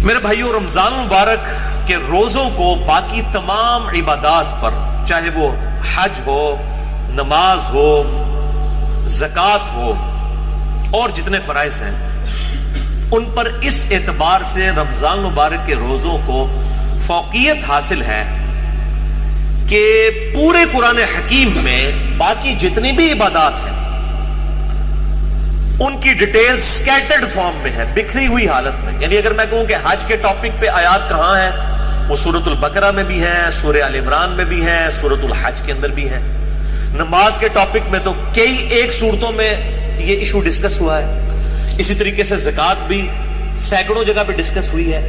میرے بھائیوں، رمضان مبارک کے روزوں کو باقی تمام عبادات پر، چاہے وہ حج ہو، نماز ہو، زکوٰۃ ہو اور جتنے فرائض ہیں، ان پر اس اعتبار سے رمضان مبارک کے روزوں کو فوقیت حاصل ہے کہ پورے قرآن حکیم میں باقی جتنی بھی عبادات ہیں ان کی ڈیٹیل سکیٹرڈ فارم میں ہے، بکھری ہوئی حالت میں. یعنی اگر میں کہوں کہ حج کے ٹاپک پہ آیات کہاں ہیں، وہ سورۃ البقرہ میں بھی ہیں، سورہ آل عمران میں بھی ہیں، سورۃ الحج کے اندر بھی ہیں. نماز کے ٹاپک میں تو کئی ایک صورتوں میں یہ ایشو ڈسکس ہوا ہے. اسی طریقے سے زکوٰۃ بھی سینکڑوں جگہ پہ ڈسکس ہوئی ہے.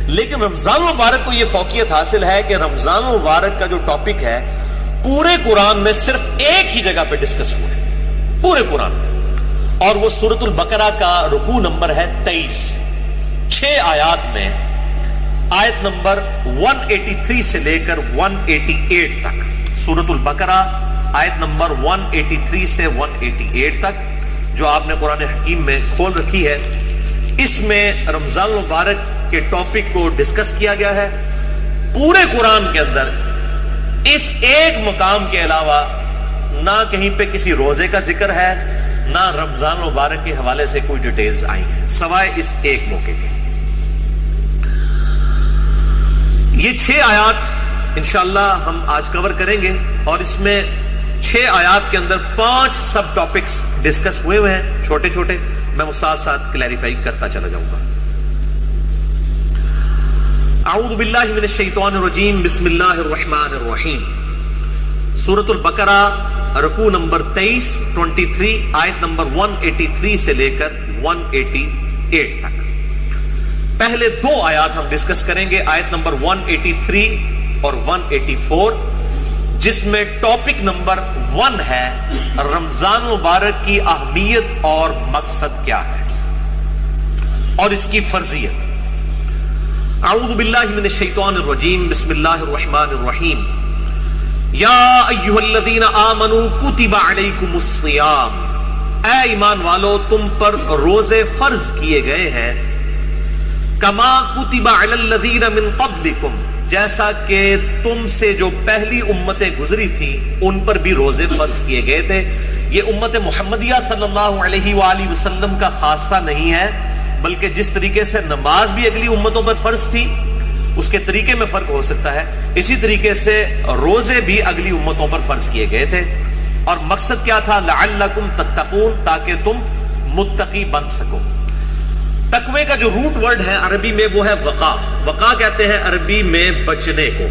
لیکن رمضان مبارک کو یہ فوقیت حاصل ہے کہ رمضان مبارک کا جو ٹاپک ہے پورے قرآن میں صرف ایک ہی جگہ پہ ڈسکس ہوا ہے پورے قرآن میں، اور وہ سورۃ البقرہ کا رکوع نمبر ہے 23. 6 آیات میں آیت نمبر 183 سے لے کر 188 تک. سورۃ البقرہ آیت نمبر 183 سے 188 تک جو آپ نے قرآن حکیم میں کھول رکھی ہے، اس میں رمضان مبارک کے ٹاپک کو ڈسکس کیا گیا ہے. پورے قرآن کے اندر اس ایک مقام کے علاوہ نہ کہیں پہ کسی روزے کا ذکر ہے، نہ رمضان مبارک کے حوالے سے کوئی ڈیٹیلز آئی ہیں سوائے اس ایک موقع کے. یہ 6 آیات انشاءاللہ ہم آج کور کریں گے، اور اس میں 6 آیات کے اندر 5 سب ٹاپکس ڈسکس ہوئے ہیں چھوٹے چھوٹے. میں وہ ساتھ ساتھ کلیریفائی کرتا چلا جاؤں گا. اعوذ باللہ من الشیطان الرجیم، بسم اللہ الرحمن الرحیم. سورۃ البقرہ رکوع نمبر 23 آیت نمبر 183 سے لے کر 188 تک. پہلے 2 آیات ہم ڈسکس کریں گے، آیت نمبر 183 اور 184، جس میں ٹاپک نمبر 1 ہے رمضان مبارک کی اہمیت اور مقصد کیا ہے اور اس کی فرضیت. اعوذ باللہ من الشیطان الرجیم، بسم اللہ الرحمن الرحیم. یا ایھا الذین آمنوا کتب علیکم الصیام، اے ایمان والو تم پر روزے فرض کیے گئے ہیں. کما کتب علی الذین من قبلکم، جیسا کہ تم سے جو پہلی امتیں گزری تھیں ان پر بھی روزے فرض کیے گئے تھے. یہ امت محمدیہ صلی اللہ علیہ وآلہ وسلم کا خاصہ نہیں ہے، بلکہ جس طریقے سے نماز بھی اگلی امتوں پر فرض تھی اس کے طریقے میں فرق ہو سکتا ہے، اسی طریقے سے روزے بھی اگلی امتوں پر فرض کیے گئے تھے. اور مقصد کیا تھا؟ لعلکم تتقون، تاکہ تم متقی بن سکو. تقوی کا جو روٹ ورڈ ہے عربی میں وہ ہے وقا. وقا کہتے ہیں عربی میں بچنے کو.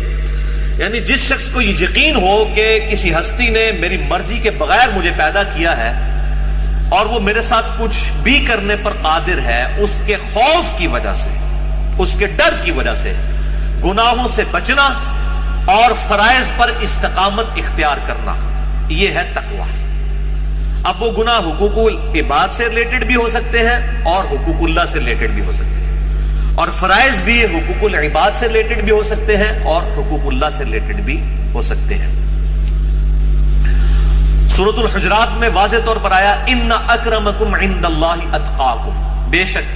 یعنی جس شخص کو یہ یقین ہو کہ کسی ہستی نے میری مرضی کے بغیر مجھے پیدا کیا ہے اور وہ میرے ساتھ کچھ بھی کرنے پر قادر ہے، اس کے خوف کی وجہ سے، اس کے ڈر کی وجہ سے گناہوں سے بچنا اور فرائض پر استقامت اختیار کرنا، یہ ہے تقوی. اب وہ گناہ حقوق العباد سے ریلیٹڈ بھی ہو سکتے ہیں اور حقوق اللہ سے ریلیٹڈ بھی ہو سکتے ہیں، اور فرائض بھی حقوق العباد سے ریلیٹڈ بھی ہو سکتے ہیں اور حقوق اللہ سے ریلیٹڈ بھی ہو سکتے ہیں. سورۃ الحجرات میں واضح طور پر آیا ان اکرمکم عند اللہ اتقاکم، بے شک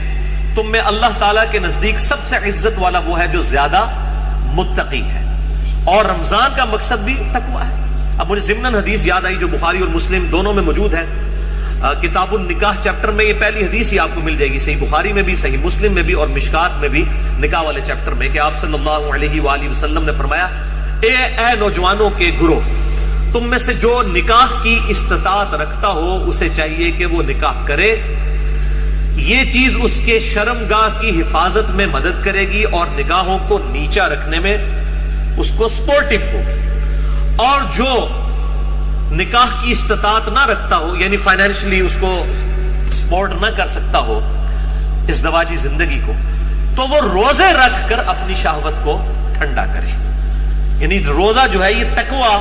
تم میں اللہ تعالیٰ کے نزدیک سب سے عزت والا وہ ہے جو زیادہ متقی ہے. اور رمضان کا مقصد بھی تقوی ہے. اب مجھے ضمناً حدیث یاد آئی جو بخاری اور مسلم دونوں میں موجود ہے. کتاب النکاح چیپٹر میں یہ پہلی حدیث ہی آپ کو مل جائے گی، صحیح بخاری میں بھی، صحیح مسلم میں بھی اور مشکات میں بھی، نکاح والے چیپٹر میں، کہ آپ صلی اللہ علیہ وآلہ وسلم نے فرمایا اے نوجوانوں کے گروہ، تم میں سے جو نکاح کی استطاعت رکھتا ہو اسے چاہیے کہ وہ نکاح کرے. یہ چیز اس کے شرمگاہ کی حفاظت میں مدد کرے گی اور نگاہوں کو نیچا رکھنے میں اس کو سپورٹیو ہوگی. اور جو نکاح کی استطاعت نہ رکھتا ہو، یعنی فائنینشلی اس کو سپورٹ نہ کر سکتا ہو ازدواجی زندگی کو، تو وہ روزے رکھ کر اپنی شہوت کو ٹھنڈا کرے. یعنی روزہ جو ہے یہ تقوی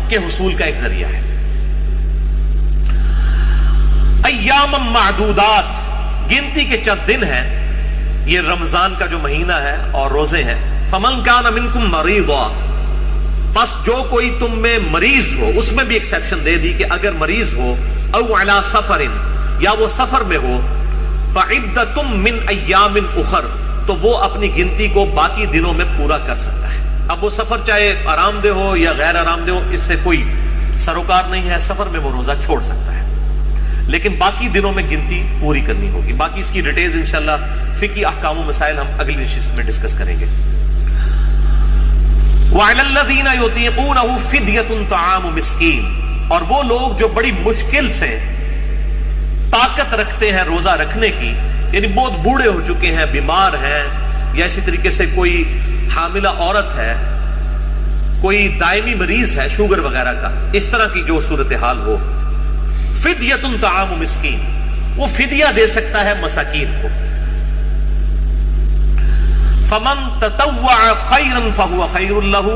کے حصول کا ایک ذریعہ ہے. ایام معدودات، گنتی کے چند دن ہیں، یہ رمضان کا جو مہینہ ہے اور روزے ہیں. فمن کان منکم مریضا، پس جو کوئی تم میں مریض ہو، اس میں بھی ایکسیپشن دے دی کہ اگر مریض ہو، او علی سفر، یا وہ سفر میں ہو، فعدۃ من ایام اخر، تو تو وہ اپنی گنتی کو باقی دنوں میں پورا کر سکتا ہے. اب وہ سفر چاہے آرام دہ ہو یا غیر آرام دہ ہو، اس سے کوئی سروکار نہیں ہے. سفر میں وہ روزہ چھوڑ سکتا ہے، لیکن باقی دنوں میں گنتی پوری کرنی ہوگی. باقی اس کی ڈیٹیلز انشاءاللہ فقہی احکام و مسائل ہم اگلی نشست میں ڈسکس کریں گے. وَعَلَى الَّذِينَ يُطِيقُونَهُ فِدْيَةٌ طَعَامُ مِسْكِينٍ، اور وہ لوگ جو بڑی مشکل سے طاقت رکھتے ہیں روزہ رکھنے کی، یعنی بہت بوڑھے ہو چکے ہیں، بیمار ہیں، یا اسی طریقے سے کوئی حاملہ عورت ہے، کوئی دائمی مریض ہے شوگر وغیرہ کا، اس طرح کی جو صورتحال ہو، فدیۃ طعام مسکین، وہ فدیہ دے سکتا ہے مساکین کو. فمن تطوع خیرا فهو خیر له،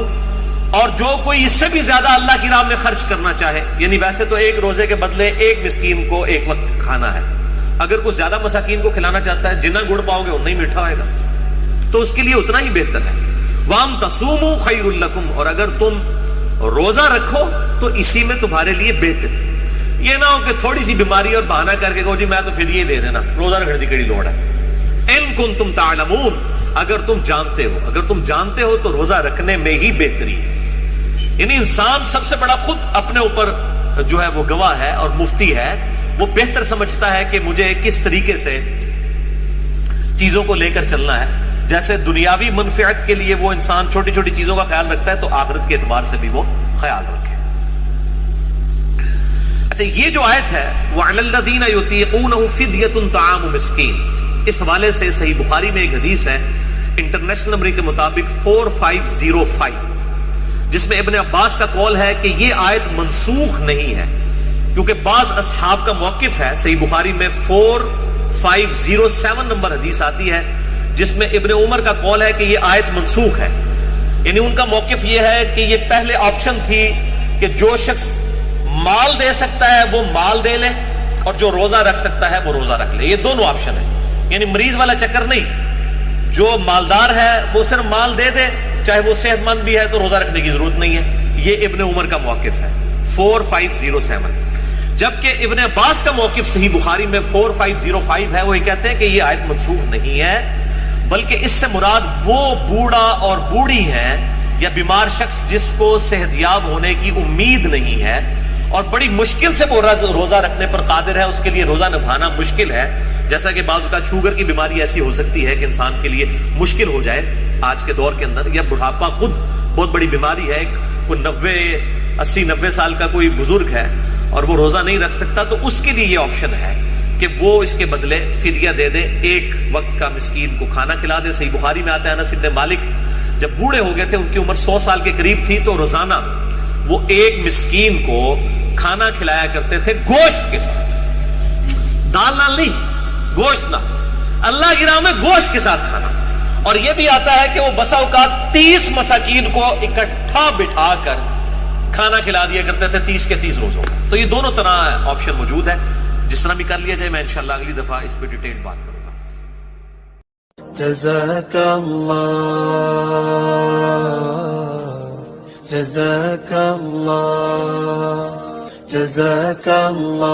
اور جو کوئی اس سے بھی زیادہ اللہ کی راہ میں خرچ کرنا چاہے، یعنی ویسے تو ایک روزے کے بدلے ایک مسکین کو ایک وقت کھانا ہے، اگر کوئی زیادہ مساکین کو کھلانا چاہتا ہے، جتنا گڑ پاؤ گے اتنا ہی میٹھا ہوئے گا، تو اس کے لیے اتنا ہی بہتر ہے. وَأَن تَصُومُوا خَيْرٌ لَكُمْ، اور اگر تم روزہ رکھو تو اسی میں تمہارے لیے بہتر ہے. یہ نہ ہو کہ تھوڑی سی بیماری اور بہانہ کر کے کہو جی میں تو فدیہ دے دینا، روزہ رکھنے کی کیڑی لوڑ ہے. اِن كُنتُمْ تَعْلَمُونَ، اگر تم جانتے ہو تو روزہ رکھنے میں ہی بہتری ہے. یعنی انسان سب سے بڑا خود اپنے اوپر جو ہے وہ گواہ ہے اور مفتی ہے، وہ بہتر سمجھتا ہے کہ مجھے کس طریقے سے چیزوں کو لے کر چلنا ہے. جیسے دنیاوی منفعت کے لیے وہ انسان چھوٹی چھوٹی چیزوں کا خیال رکھتا ہے، تو آخرت کے اعتبار سے بھی وہ خیال رکھے. اچھا، یہ جو آیت ہے وَعَلَى الَّذِينَ يُطِيقُونَهُ فِدْيَةٌ طَعَامُ مِسْكِينٍ، اس حوالے سے صحیح بخاری میں ایک حدیث ہے انٹرنیشنل نمبر کے مطابق 4505، جس میں ابن عباس کا قول ہے کہ یہ آیت منسوخ نہیں ہے، کیونکہ بعض اصحاب کا موقف ہے. صحیح بخاری میں 4507 نمبر حدیث آتی ہے، جس میں ابن عمر کا قول ہے کہ یہ آیت منسوخ ہے. یعنی ان کا موقف یہ ہے کہ یہ پہلے آپشن تھی کہ جو شخص مال دے سکتا ہے وہ مال دے لے، اور جو روزہ رکھ سکتا ہے وہ روزہ رکھ لے. یہ دونوں آپشن ہیں، یعنی مریض والا چکر نہیں. جو مالدار ہے وہ صرف مال دے دے، چاہے وہ صحت مند بھی ہے تو روزہ رکھنے کی ضرورت نہیں ہے. یہ ابن عمر کا موقف ہے 4507. جبکہ ابن عباس کا موقف صحیح بخاری میں 4505 ہے، وہ یہ کہتے ہیں کہ یہ آیت منسوخ نہیں ہے، بلکہ اس سے مراد وہ بوڑھا اور بوڑھی ہے یا بیمار شخص جس کو صحت یاب ہونے کی امید نہیں ہے اور بڑی مشکل سے وہ روزہ رکھنے پر قادر ہے، اس کے لیے روزہ نبھانا مشکل ہے. جیسا کہ بعض کا شوگر کی بیماری ایسی ہو سکتی ہے کہ انسان کے لیے مشکل ہو جائے آج کے دور کے اندر، یا بڑھاپا خود بہت بڑی بیماری ہے، کوئی 80-90 سال کا کوئی بزرگ ہے اور وہ روزہ نہیں رکھ سکتا، تو اس کے لیے یہ آپشن ہے کہ وہ اس کے بدلے فدیہ دے دے، ایک وقت کا مسکین کو کھانا کھلا دے. صحیح بخاری میں آتا ہے انس بن مالک جب بوڑھے ہو گئے تھے، ان کی عمر 100 سال کے قریب تھی، تو روزانہ وہ ایک مسکین کو کھانا کھلایا کرتے تھے گوشت کے ساتھ، دال نال نہیں، گوشت نہ، اللہ کی راہ میں گوشت کے ساتھ کھانا. اور یہ بھی آتا ہے کہ وہ بسا اوقات 30 مساکین کو اکٹھا بٹھا کر کھانا کھلا دیا کرتے تھے 30 کے 30 روزوں. تو یہ دونوں طرح آپشن موجود ہے، جس طرح بھی کر لیا جائے. میں انشاءاللہ اگلی دفعہ اس پہ ڈیٹیل بات کروں گا. جزاک اللہ، جزاک اللہ، جزاک اللہ.